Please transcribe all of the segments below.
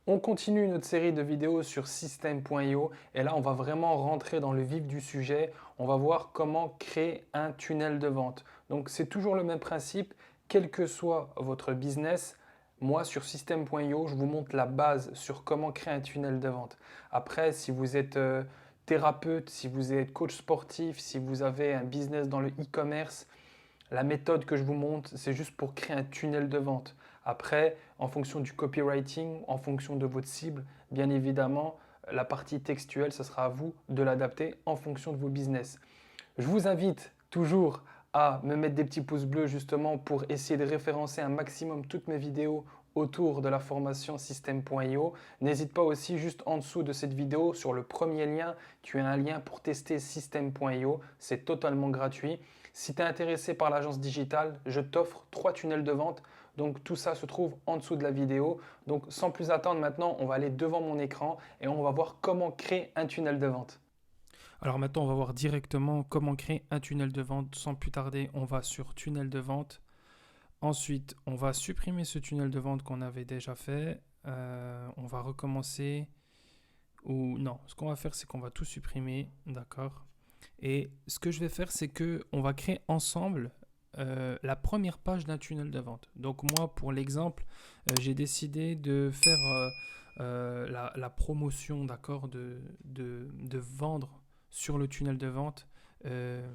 On continue notre série de vidéos sur System.io et là on va vraiment rentrer dans le vif du sujet. On va voir comment créer un tunnel de vente. Donc c'est toujours le même principe, quel que soit votre business. Moi sur System.io, je vous montre la base sur comment créer un tunnel de vente. Après, si vous êtes thérapeute, si vous êtes coach sportif, si vous avez un business dans le e-commerce, la méthode que je vous montre, c'est juste pour créer un tunnel de vente. Après, en fonction du copywriting, en fonction de votre cible, bien évidemment, la partie textuelle, ce sera à vous de l'adapter en fonction de vos business. Je vous invite toujours à me mettre des petits pouces bleus justement pour essayer de référencer un maximum toutes mes vidéos autour de la formation System.io. N'hésite pas aussi juste en dessous de cette vidéo, sur le premier lien, tu as un lien pour tester System.io. C'est totalement gratuit. Si tu es intéressé par l'agence digitale, je t'offre 3 tunnels de vente. Donc tout ça se trouve en dessous de la vidéo. Donc sans plus attendre maintenant, on va aller devant mon écran et on va voir comment créer un tunnel de vente. Alors maintenant, on va voir directement comment créer un tunnel de vente. Sans plus tarder, on va sur tunnel de vente. Ensuite, on va supprimer ce tunnel de vente qu'on avait déjà fait. On va recommencer. Ou non, ce qu'on va faire, c'est qu'on va tout supprimer. D'accord. Et ce que je vais faire, c'est que on va créer ensemble la première page d'un tunnel de vente. Donc moi, pour l'exemple, j'ai décidé de faire la promotion, d'accord, de vendre sur le tunnel de vente euh,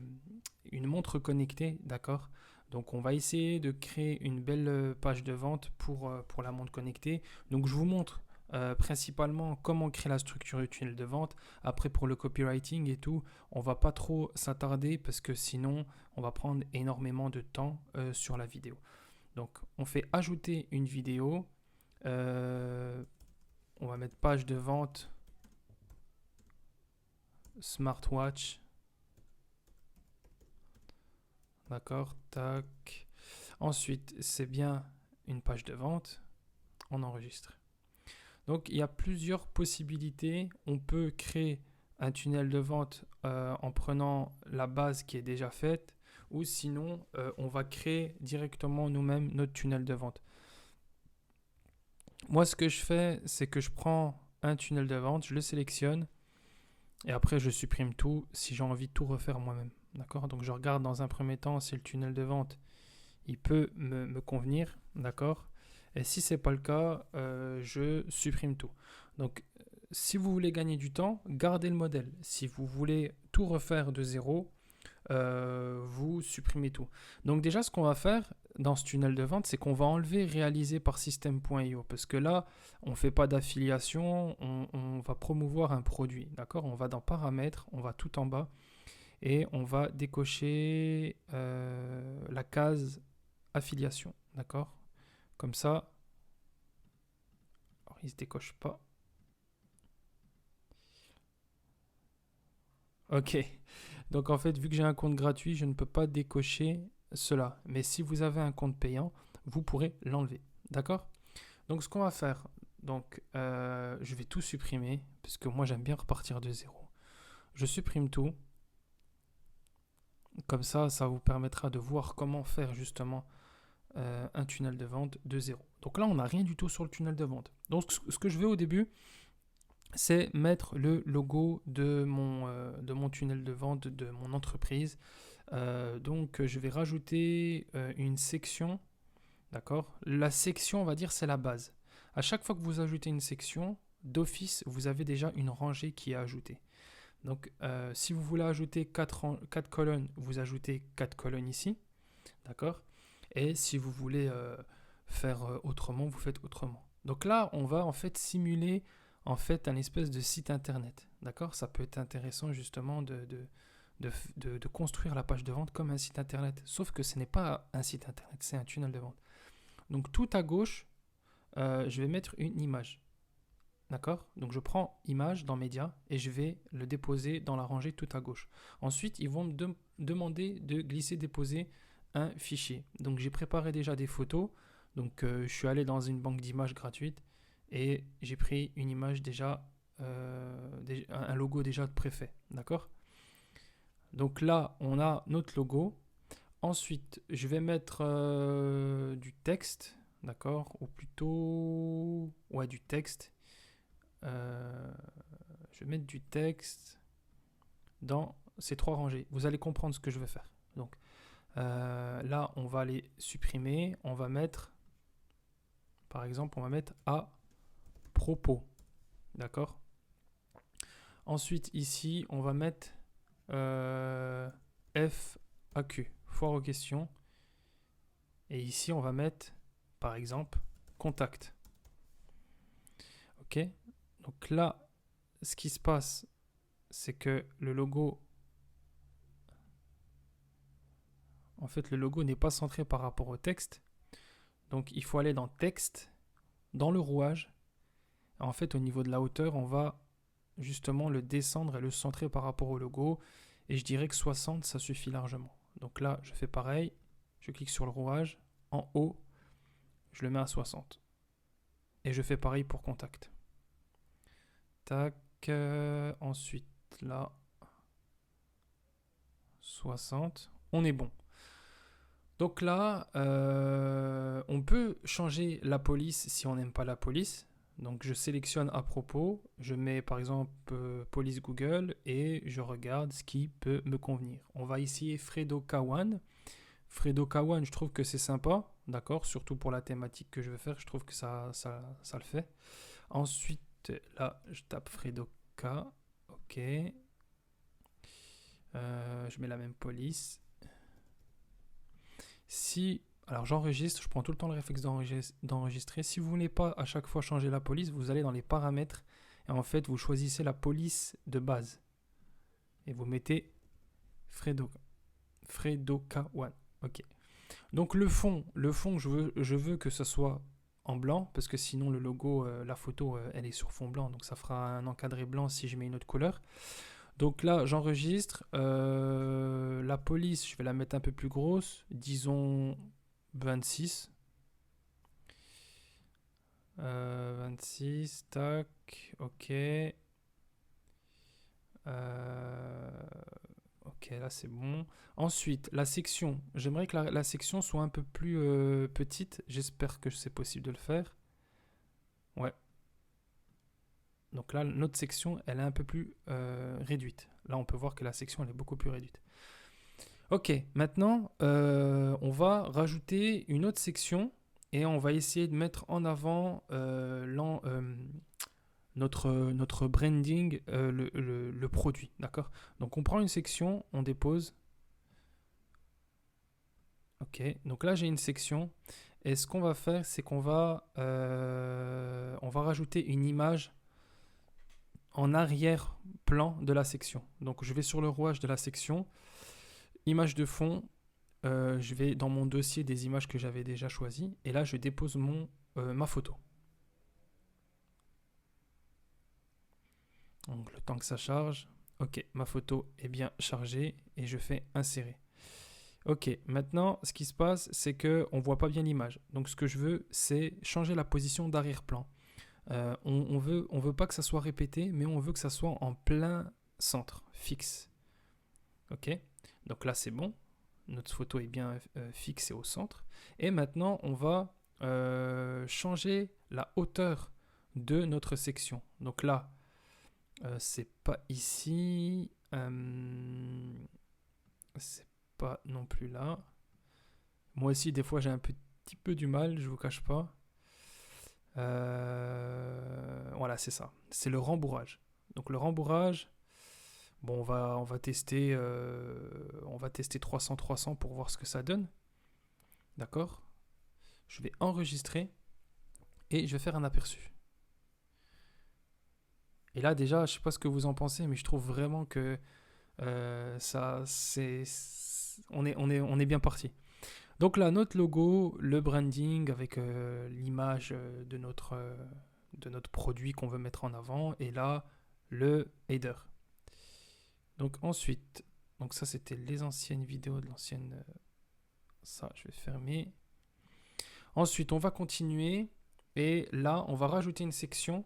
une montre connectée, d'accord. Donc on va essayer de créer une belle page de vente pour la montre connectée. Donc je vous montre principalement comment créer la structure du tunnel de vente. Après pour le copywriting et tout, on va pas trop s'attarder parce que sinon on va prendre énormément de temps sur la vidéo. Donc on fait ajouter une vidéo. Euh, on va mettre page de vente smartwatch. D'accord, tac. Ensuite, c'est bien une page de vente. On enregistre. Donc il y a plusieurs possibilités. On peut créer un tunnel de vente en prenant la base qui est déjà faite, ou sinon on va créer directement nous-mêmes notre tunnel de vente. Moi, ce que je fais, c'est que je prends un tunnel de vente, je le sélectionne et après je supprime tout si j'ai envie de tout refaire moi-même. D'accord. Donc je regarde dans un premier temps si le tunnel de vente il peut me convenir. D'accord. Et si ce n'est pas le cas, je supprime tout. Donc si vous voulez gagner du temps, gardez le modèle. Si vous voulez tout refaire de zéro, vous supprimez tout. Donc déjà, ce qu'on va faire dans ce tunnel de vente, c'est qu'on va enlever réalisé par système.io parce que là, on ne fait pas d'affiliation, on va promouvoir un produit. D'accord. On va dans paramètres, on va tout en bas et on va décocher la case affiliation. D'accord. Comme ça, alors, il ne se décoche pas. Ok. Donc en fait, vu que j'ai un compte gratuit, je ne peux pas décocher cela. Mais si vous avez un compte payant, vous pourrez l'enlever. D'accord. Donc ce qu'on va faire, donc je vais tout supprimer parce que moi j'aime bien repartir de zéro. Je supprime tout. Comme ça vous permettra de voir comment faire justement un tunnel de vente de zéro. Donc là, on n'a rien du tout sur le tunnel de vente. Donc ce que je vais au début, c'est mettre le logo de mon tunnel de vente, de mon entreprise. Donc je vais rajouter une section, d'accord. La section, on va dire, c'est la base. À chaque fois que vous ajoutez une section, d'office, vous avez déjà une rangée qui est ajoutée. Donc si vous voulez ajouter 4 colonnes, vous ajoutez 4 colonnes ici, d'accord. Et si vous voulez faire autrement, vous faites autrement. Donc là, on va en fait simuler en fait un espèce de site internet. D'accord. Ça peut être intéressant justement de construire la page de vente comme un site internet. Sauf que ce n'est pas un site internet, c'est un tunnel de vente. Donc tout à gauche, je vais mettre une image. D'accord. Donc je prends image dans médias et je vais le déposer dans la rangée tout à gauche. Ensuite, ils vont me demander de glisser déposer un fichier. Donc j'ai préparé déjà des photos. Donc je suis allé dans une banque d'images gratuite et j'ai pris une image déjà, un logo déjà préfet. D'accord. Donc là, on a notre logo. Ensuite, je vais mettre du texte. D'accord. Ou plutôt... Ouais, du texte. je vais mettre du texte dans ces 3 rangées. Vous allez comprendre ce que je vais faire. Donc là, on va les supprimer. On va mettre, par exemple, on va mettre à propos. D'accord? Ensuite, ici, on va mettre FAQ, foire aux questions. Et ici, on va mettre, par exemple, contact. Ok? Donc là, ce qui se passe, c'est que le logo, en fait, le logo n'est pas centré par rapport au texte. Donc, il faut aller dans texte, dans le rouage. En fait, au niveau de la hauteur, on va justement le descendre et le centrer par rapport au logo. Et je dirais que 60, ça suffit largement. Donc là, je fais pareil. Je clique sur le rouage. En haut, je le mets à 60. Et je fais pareil pour contact. Tac. Ensuite, là, 60. On est bon. Donc là, on peut changer la police si on n'aime pas la police. Donc je sélectionne à propos, je mets par exemple police Google et je regarde ce qui peut me convenir. On va essayer Fredo K1. Fredo K1, je trouve que c'est sympa, d'accord, surtout pour la thématique que je veux faire, je trouve que ça le fait. Ensuite, là, je tape Fredo K, ok. Je mets la même police. Alors j'enregistre, je prends tout le temps le réflexe d'enregistrer. Si vous ne voulez pas à chaque fois changer la police, vous allez dans les paramètres et en fait vous choisissez la police de base. Et vous mettez Fredo K1. Ok. Donc le fond, je veux que ce soit en blanc parce que sinon le logo, la photo, elle est sur fond blanc. Donc ça fera un encadré blanc si je mets une autre couleur. Donc là, j'enregistre. La police, je vais la mettre un peu plus grosse. Disons 26. 26, tac, ok. Ok, là c'est bon. Ensuite, la section. J'aimerais que la section soit un peu plus petite. J'espère que c'est possible de le faire. Ouais. Donc là, notre section, elle est un peu plus réduite. Là, on peut voir que la section, elle est beaucoup plus réduite. Ok, maintenant, on va rajouter une autre section et on va essayer de mettre en avant notre branding, le produit, d'accord? Donc, on prend une section, on dépose. Ok, donc là, j'ai une section. Et ce qu'on va faire, c'est qu'on va rajouter une image en arrière-plan de la section. Donc, je vais sur le rouage de la section. Image de fond, je vais dans mon dossier des images que j'avais déjà choisies et là je dépose ma photo. Donc le temps que ça charge, ok, ma photo est bien chargée et je fais insérer. Ok, maintenant ce qui se passe c'est qu'on ne voit pas bien l'image. Donc ce que je veux c'est changer la position d'arrière-plan. On veut pas que ça soit répété mais on veut que ça soit en plein centre, fixe. Ok, donc là c'est bon. Notre photo est bien fixée au centre. Et maintenant, on va changer la hauteur de notre section. Donc là, c'est pas ici. C'est pas non plus là. Moi aussi, des fois, j'ai un petit peu du mal, je vous cache pas. Voilà, c'est ça. C'est le rembourrage. Donc le rembourrage... Bon, on va tester 300-300 pour voir ce que ça donne. D'accord? Je vais enregistrer et je vais faire un aperçu. Et là, déjà, je ne sais pas ce que vous en pensez, mais je trouve vraiment que on est bien parti. Donc là, notre logo, le branding avec l'image de notre produit qu'on veut mettre en avant. Et là, le header. Donc ensuite, donc ça c'était les anciennes vidéos de l'ancienne... ça, je vais fermer. Ensuite, on va continuer. Et là, on va rajouter une section.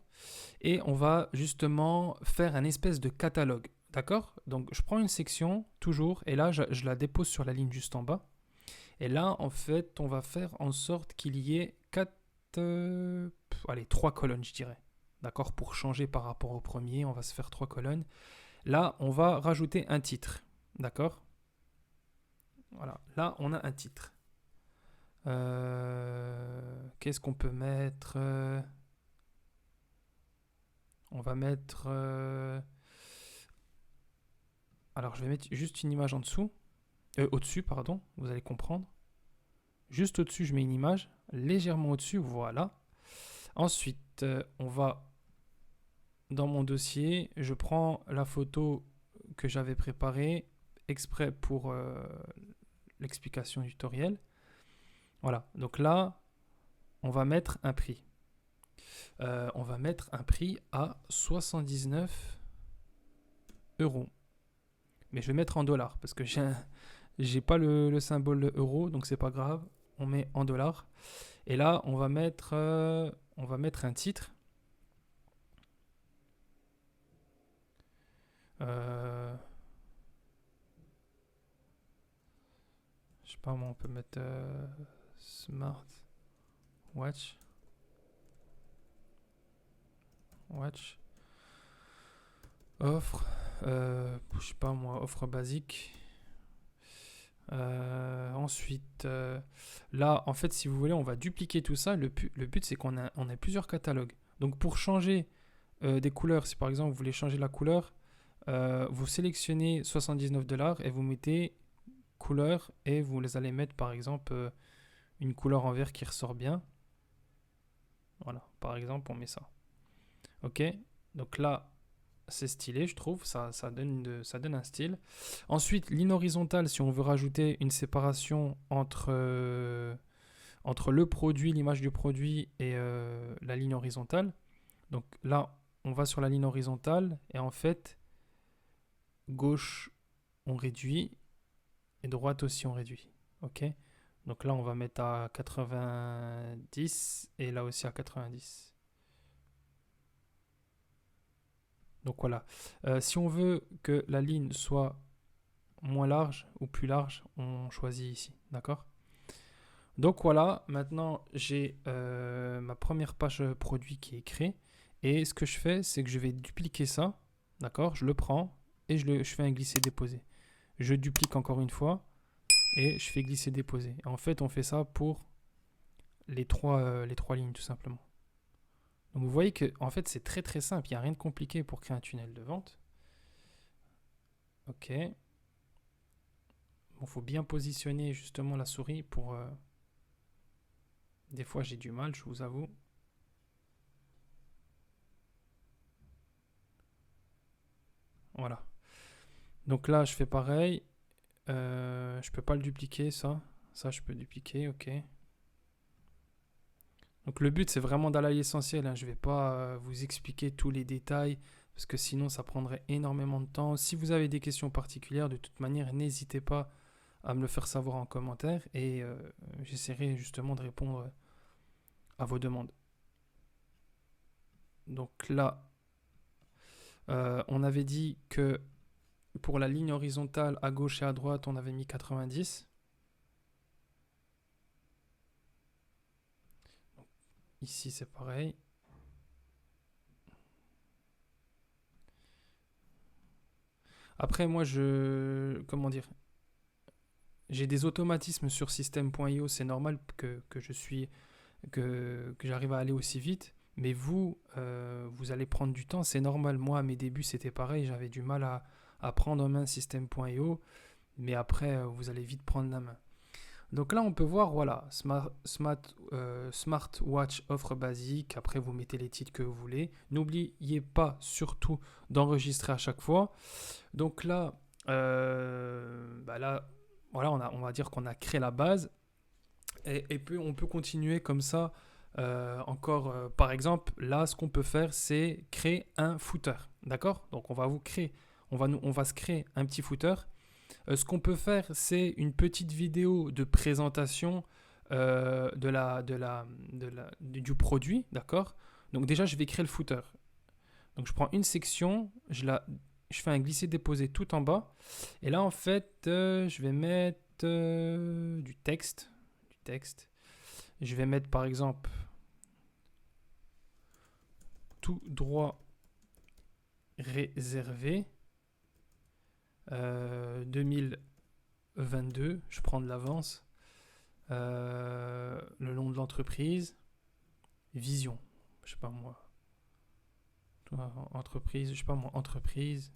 Et on va justement faire un espèce de catalogue. D'accord? Donc je prends une section, toujours. Et là, je la dépose sur la ligne juste en bas. Et là, en fait, on va faire en sorte qu'il y ait 3 colonnes, je dirais. D'accord? Pour changer par rapport au premier, on va se faire 3 colonnes. Là, on va rajouter un titre. D'accord? Voilà. Là, on a un titre. Qu'est-ce qu'on peut mettre? On va mettre... Alors, je vais mettre juste une image en dessous. Au-dessus, pardon. Vous allez comprendre. Juste au-dessus, je mets une image. Légèrement au-dessus, voilà. Ensuite, on va dans mon dossier. Je prends la photo que j'avais préparée exprès pour l'explication du tutoriel. Voilà. Donc là, on va mettre un prix. On va mettre un prix à 79 euros. Mais je vais mettre en dollars parce que j'ai pas le symbole euro, donc c'est pas grave. On met en dollars. Et là, on va mettre un titre. Je sais pas, on peut mettre Smart Watch. Offre. Je sais pas moi, offre basique. Ensuite, là, en fait, si vous voulez, on va dupliquer tout ça. Le but, c'est qu'on ait plusieurs catalogues. Donc, pour changer des couleurs, si par exemple vous voulez changer la couleur, vous sélectionnez $79 et vous mettez couleur et vous les allez mettre par exemple une couleur en vert qui ressort bien. Voilà, par exemple, on met ça. Ok, donc là, c'est stylé, je trouve, ça donne un style. Ensuite, ligne horizontale, si on veut rajouter une séparation entre le produit, l'image du produit et la ligne horizontale. Donc là, on va sur la ligne horizontale et en fait, gauche, on réduit et droite aussi, on réduit. Ok, donc là, on va mettre à 90 et là aussi à 90. Donc voilà. Si on veut que la ligne soit moins large ou plus large, on choisit ici. D'accord? Donc voilà, maintenant j'ai ma première page produit qui est créée. Et ce que je fais, c'est que je vais dupliquer ça. D'accord? Je le prends et je fais un glisser-déposer. Je duplique encore une fois et je fais glisser-déposer. En fait, on fait ça pour les trois lignes tout simplement. Donc vous voyez que en fait c'est très très simple, il n'y a rien de compliqué pour créer un tunnel de vente. Ok. Bon, faut bien positionner justement la souris pour... Des fois j'ai du mal, je vous avoue. Voilà. Donc là je fais pareil. Je peux pas le dupliquer ça. Ça je peux dupliquer, ok. Donc le but c'est vraiment d'aller à l'essentiel, hein. Je vais pas vous expliquer tous les détails parce que sinon ça prendrait énormément de temps. Si vous avez des questions particulières, de toute manière, n'hésitez pas à me le faire savoir en commentaire et j'essaierai justement de répondre à vos demandes. Donc là, on avait dit que pour la ligne horizontale à gauche et à droite, on avait mis 90. Donc, ici, c'est pareil. Après, moi, comment dire, j'ai des automatismes sur système.io. C'est normal que j'arrive à aller aussi vite. Mais vous, vous allez prendre du temps. C'est normal. Moi, à mes débuts, c'était pareil. J'avais du mal à prendre en main système.io. Mais après, vous allez vite prendre la main. Donc là, on peut voir, voilà, Smartwatch offre basique. Après, vous mettez les titres que vous voulez. N'oubliez pas surtout d'enregistrer à chaque fois. Donc là, là, voilà, on va dire qu'on a créé la base. Et puis, on peut continuer comme ça. Encore, par exemple, là, ce qu'on peut faire, c'est créer un footer. D'accord? Donc, on va se créer un petit footer. Ce qu'on peut faire, c'est une petite vidéo de présentation du produit, d'accord? Donc déjà, je vais créer le footer. Donc je prends une section, je fais un glisser-déposer tout en bas. Et là, en fait, je vais mettre du texte. Je vais mettre, par exemple, tout droit réservé 2022, je prends de l'avance, le nom de l'entreprise, vision, je sais pas moi, entreprise, je sais pas moi, entreprise,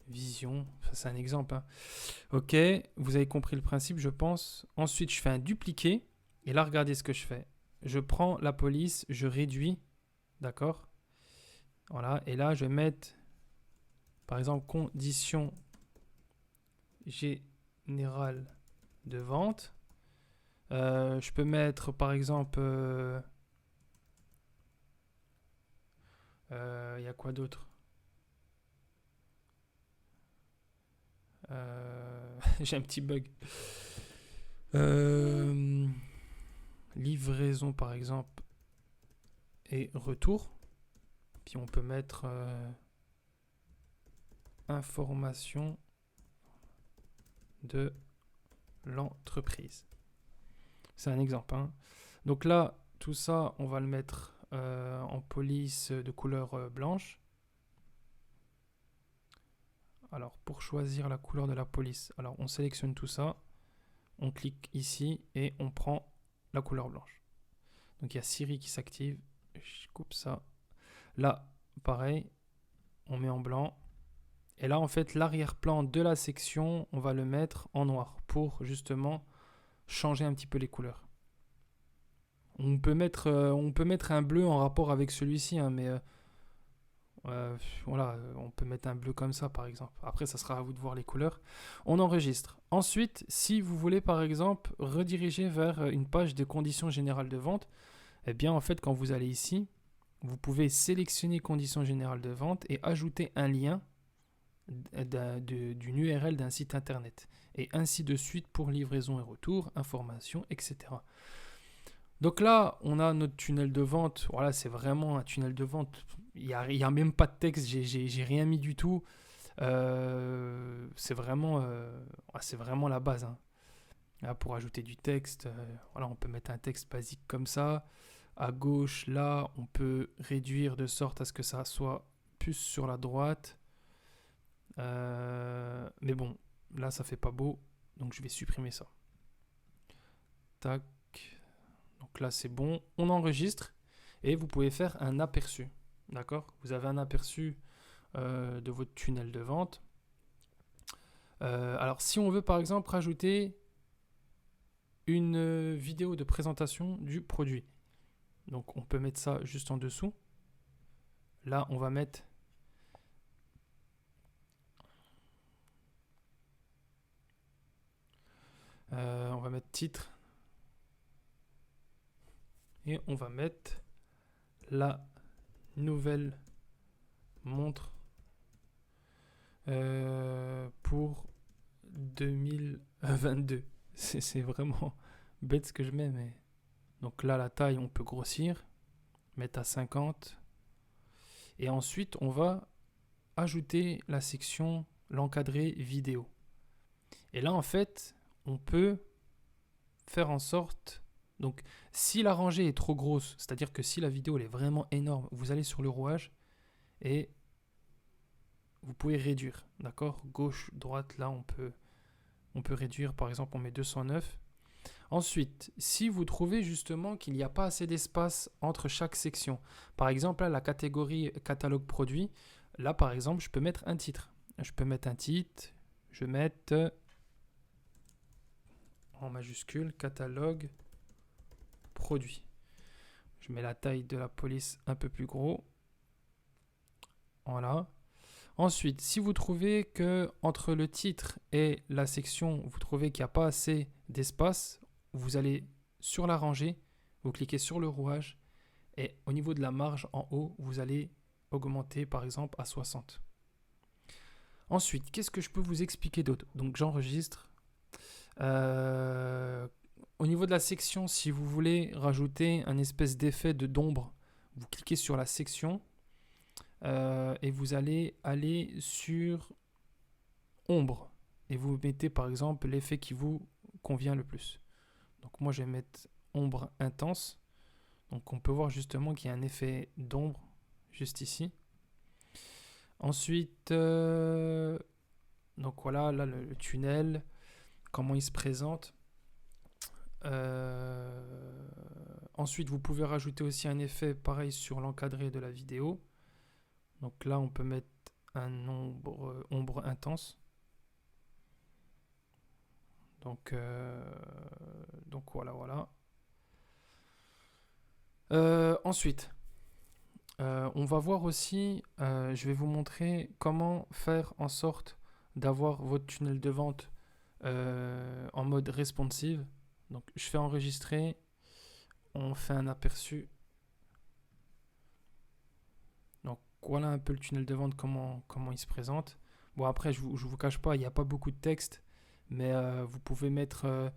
vision, ça c'est un exemple, hein. Ok, vous avez compris le principe, je pense. Ensuite, je fais un dupliqué, et là, regardez ce que je fais. Je prends la police, je réduis, d'accord? Voilà, et là, je vais mettre, par exemple, conditions générales de vente. Je peux mettre, par exemple, il y a quoi d'autre? J'ai un petit bug. Livraison, par exemple, et retour. Puis on peut mettre information de l'entreprise. C'est un exemple, hein. Donc là, tout ça, on va le mettre en police de couleur blanche. Alors, pour choisir la couleur de la police, alors on sélectionne tout ça, on clique ici et on prend la couleur blanche. Donc il y a Siri qui s'active, je coupe ça. Là, pareil, on met en blanc. Et là, en fait, l'arrière-plan de la section, on va le mettre en noir pour justement changer un petit peu les couleurs. On peut mettre un bleu en rapport avec celui-ci, hein, mais voilà, on peut mettre un bleu comme ça, par exemple. Après, ça sera à vous de voir les couleurs. On enregistre. Ensuite, si vous voulez, par exemple, rediriger vers une page de conditions générales de vente, eh bien, en fait, quand vous allez ici, vous pouvez sélectionner conditions générales de vente et ajouter un lien d'une URL d'un site internet. Et ainsi de suite pour livraison et retour, informations, etc. Donc là, on a notre tunnel de vente. Voilà, c'est vraiment un tunnel de vente. Il n'y a même pas de texte, j'ai rien mis du tout. C'est vraiment la base, hein. Là, pour ajouter du texte, voilà, on peut mettre un texte basique comme ça. À gauche, là, on peut réduire de sorte à ce que ça soit plus sur la droite. Mais bon, là, ça fait pas beau. Donc, je vais supprimer ça. Tac. Donc là, c'est bon. On enregistre. Et vous pouvez faire un aperçu. D'accord? Vous avez un aperçu de votre tunnel de vente. Alors, si on veut, par exemple, rajouter une vidéo de présentation du produit. Donc, on peut mettre ça juste en dessous. Là, on va mettre... on va mettre titre. Et on va mettre la nouvelle montre pour 2022. C'est vraiment bête ce que je mets, mais... Donc là, la taille, on peut grossir, mettre à 50. Et ensuite, on va ajouter la section, l'encadré vidéo. Et là, en fait, on peut faire en sorte... Donc, si la rangée est trop grosse, c'est-à-dire que si la vidéo elle est vraiment énorme, vous allez sur le rouage et vous pouvez réduire. D'accord? Gauche, droite, là, on peut réduire. Par exemple, on met 209. Ensuite, si vous trouvez justement qu'il n'y a pas assez d'espace entre chaque section, par exemple, là, la catégorie catalogue produit, là, par exemple, je peux mettre un titre. Je peux mettre un titre, je vais mettre en majuscule catalogue produit. Je mets la taille de la police un peu plus gros. Voilà. Ensuite, si vous trouvez que entre le titre et la section, vous trouvez qu'il n'y a pas assez d'espace, vous allez sur la rangée, vous cliquez sur le rouage et au niveau de la marge en haut, vous allez augmenter par exemple à 60. Ensuite, qu'est-ce que je peux vous expliquer d'autre? Donc j'enregistre. Au niveau de la section, si vous voulez rajouter un espèce d'effet d'ombre, vous cliquez sur la section et vous allez aller sur ombre et vous mettez par exemple l'effet qui vous convient le plus. Donc moi je vais mettre ombre intense. Donc on peut voir justement qu'il y a un effet d'ombre juste ici. Ensuite, donc voilà, là le tunnel, comment il se présente. Ensuite, vous pouvez rajouter aussi un effet pareil sur l'encadré de la vidéo. Donc là, on peut mettre un ombre intense. Donc voilà. Ensuite, on va voir aussi, je vais vous montrer comment faire en sorte d'avoir votre tunnel de vente en mode responsive. Donc je fais enregistrer, on fait un aperçu. Donc voilà un peu le tunnel de vente, comment il se présente. Bon après, je vous cache pas, il n'y a pas beaucoup de texte, mais vous pouvez mettre,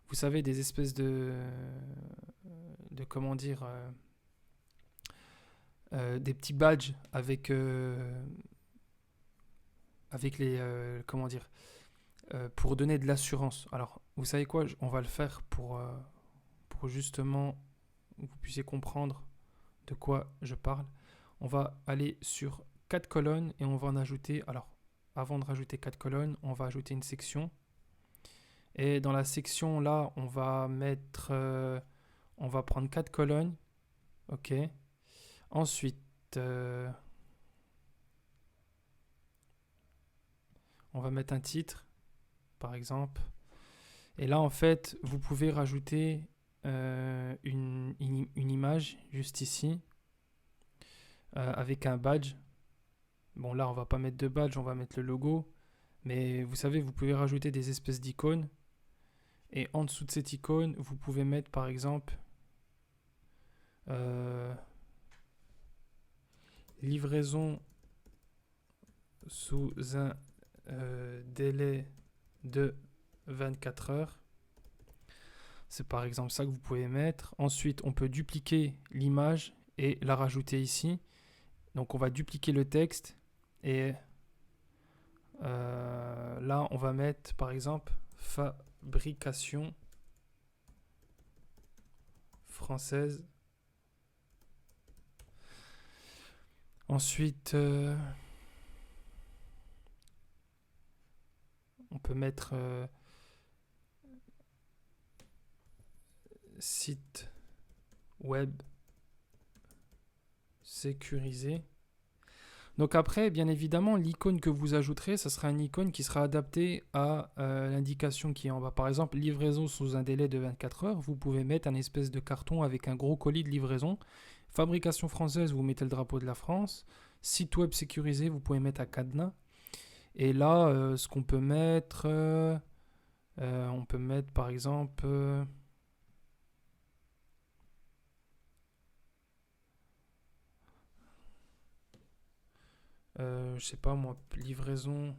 vous savez, des espèces de comment dire, des petits badges avec les, comment dire, pour donner de l'assurance. Alors, vous savez quoi, on va le faire pour justement vous puissiez comprendre de quoi je parle. On va aller sur 4 colonnes et on va en ajouter. Alors, avant de rajouter 4 colonnes, on va ajouter une section. Et dans la section là, on va prendre 4 colonnes. Ok. Ensuite, on va mettre un titre, par exemple. Et là, en fait, vous pouvez rajouter une image juste ici avec un badge. Bon, là, on va pas mettre de badge, on va mettre le logo. Mais vous savez, vous pouvez rajouter des espèces d'icônes. Et en dessous de cette icône, vous pouvez mettre, par exemple, livraison sous un délai de 24 heures. C'est par exemple ça que vous pouvez mettre. Ensuite, on peut dupliquer l'image et la rajouter ici. Donc, on va dupliquer le texte et là, on va mettre par exemple fabrication française. Ensuite, on peut mettre site web sécurisé. Donc après, bien évidemment, l'icône que vous ajouterez, ça sera une icône qui sera adaptée à l'indication qui est en bas. Par exemple, livraison sous un délai de 24 heures, vous pouvez mettre un espèce de carton avec un gros colis de livraison. Fabrication française, vous mettez le drapeau de la France. Site web sécurisé, vous pouvez mettre un cadenas. Et là, ce qu'on peut mettre, on peut mettre par exemple... je sais pas moi, livraison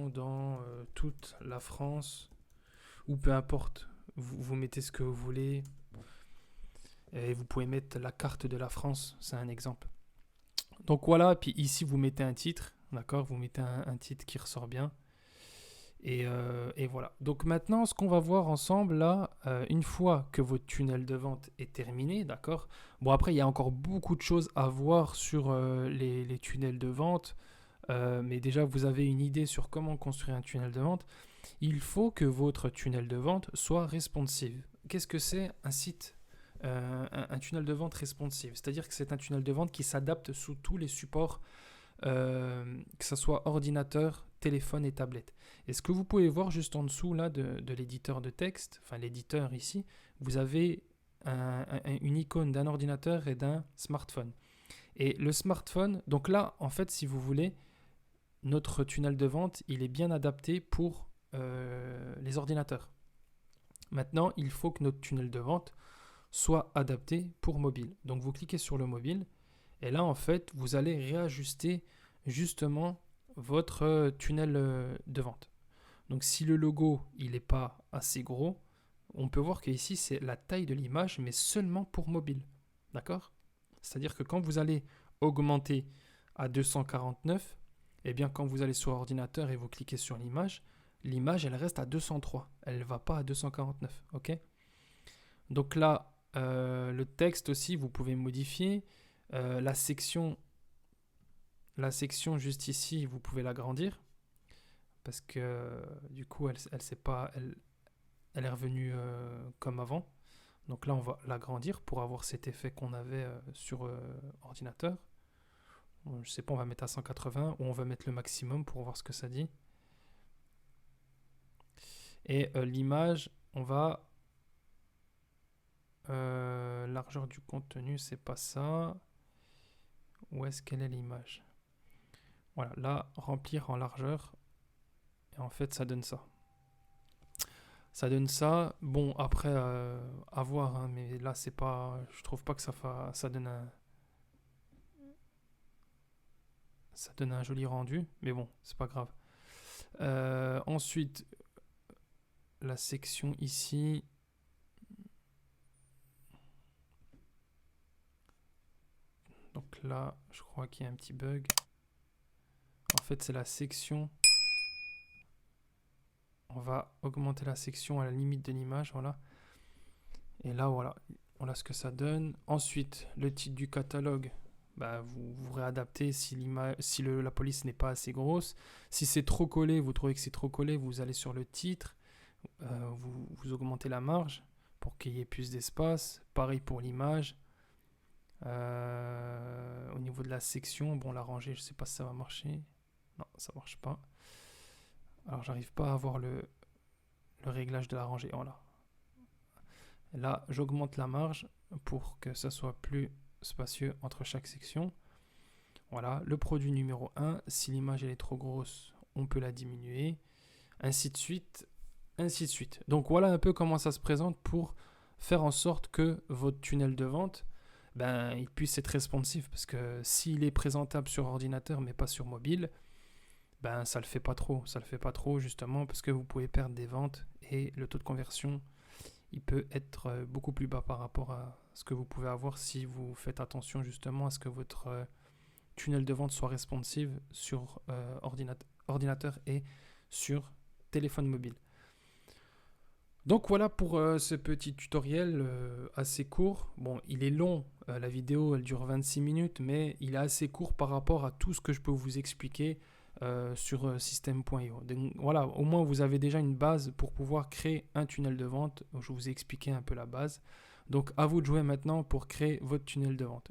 dans toute la France, ou peu importe, vous mettez ce que vous voulez, et vous pouvez mettre la carte de la France, c'est un exemple. Donc voilà, puis ici vous mettez un titre, d'accord, vous mettez un titre qui ressort bien, et voilà. Donc maintenant, ce qu'on va voir ensemble là, une fois que votre tunnel de vente est terminé, d'accord. Bon après, il y a encore beaucoup de choses à voir sur les tunnels de vente, mais déjà vous avez une idée sur comment construire un tunnel de vente. Il faut que votre tunnel de vente soit responsive. Qu'est-ce que c'est un site, un tunnel de vente responsive? C'est-à-dire que c'est un tunnel de vente qui s'adapte sous tous les supports, que ce soit ordinateur, téléphone et tablette. Et ce que vous pouvez voir juste en dessous là de l'éditeur de texte, enfin l'éditeur ici, vous avez une icône d'un ordinateur et d'un smartphone. Et le smartphone, donc là, en fait, si vous voulez, notre tunnel de vente, il est bien adapté pour les ordinateurs. Maintenant, il faut que notre tunnel de vente soit adapté pour mobile. Donc, vous cliquez sur le mobile et là, en fait, vous allez réajuster justement votre tunnel de vente. Donc, si le logo, il n'est pas assez gros, on peut voir qu'ici, c'est la taille de l'image, mais seulement pour mobile. D'accord ? C'est-à-dire que quand vous allez augmenter à 249, eh bien, quand vous allez sur ordinateur et vous cliquez sur l'image, elle reste à 203. Elle ne va pas à 249. Ok ? Donc là, le texte aussi, vous pouvez modifier. La section juste ici, vous pouvez l'agrandir parce que du coup, elle est revenue comme avant. Donc là, on va l'agrandir pour avoir cet effet qu'on avait sur ordinateur. Je sais pas, on va mettre à 180 ou on va mettre le maximum pour voir ce que ça dit. Et l'image, on va... largeur du contenu, c'est pas ça. Où est-ce qu'elle est l'image? Voilà, là, remplir en largeur. Et en fait, ça donne ça. Ça donne ça. Bon, après, à voir, hein, mais là, c'est pas... Je trouve pas que ça donne un joli rendu. Mais bon, c'est pas grave. Ensuite, la section ici. Donc là, je crois qu'il y a un petit bug. En fait, c'est la section. On va augmenter la section à la limite de l'image, voilà. Et là, voilà ce que ça donne. Ensuite, le titre du catalogue, bah, vous réadaptez si la police n'est pas assez grosse. Si c'est trop collé, vous trouvez que c'est trop collé, vous allez sur le titre, vous augmentez la marge pour qu'il y ait plus d'espace. Pareil pour l'image. Au niveau de la section, bon, la rangée, je ne sais pas si ça va marcher. Non, ça ne marche pas. Alors, j'arrive pas à avoir le réglage de la rangée. Voilà. Là, j'augmente la marge pour que ça soit plus spacieux entre chaque section. Voilà, le produit numéro 1, si l'image elle est trop grosse, on peut la diminuer, ainsi de suite, ainsi de suite. Donc voilà un peu comment ça se présente pour faire en sorte que votre tunnel de vente, il puisse être responsive, parce que s'il est présentable sur ordinateur mais pas sur mobile, ça le fait pas trop justement parce que vous pouvez perdre des ventes et le taux de conversion il peut être beaucoup plus bas par rapport à ce que vous pouvez avoir si vous faites attention justement à ce que votre tunnel de vente soit responsive sur ordinateur et sur téléphone mobile. Donc voilà pour ce petit tutoriel assez court. Bon, il est long, la vidéo elle dure 26 minutes, mais il est assez court par rapport à tout ce que je peux vous expliquer sur system.io. Donc voilà, au moins vous avez déjà une base pour pouvoir créer un tunnel de vente. Je vous ai expliqué un peu la base. Donc à vous de jouer maintenant pour créer votre tunnel de vente.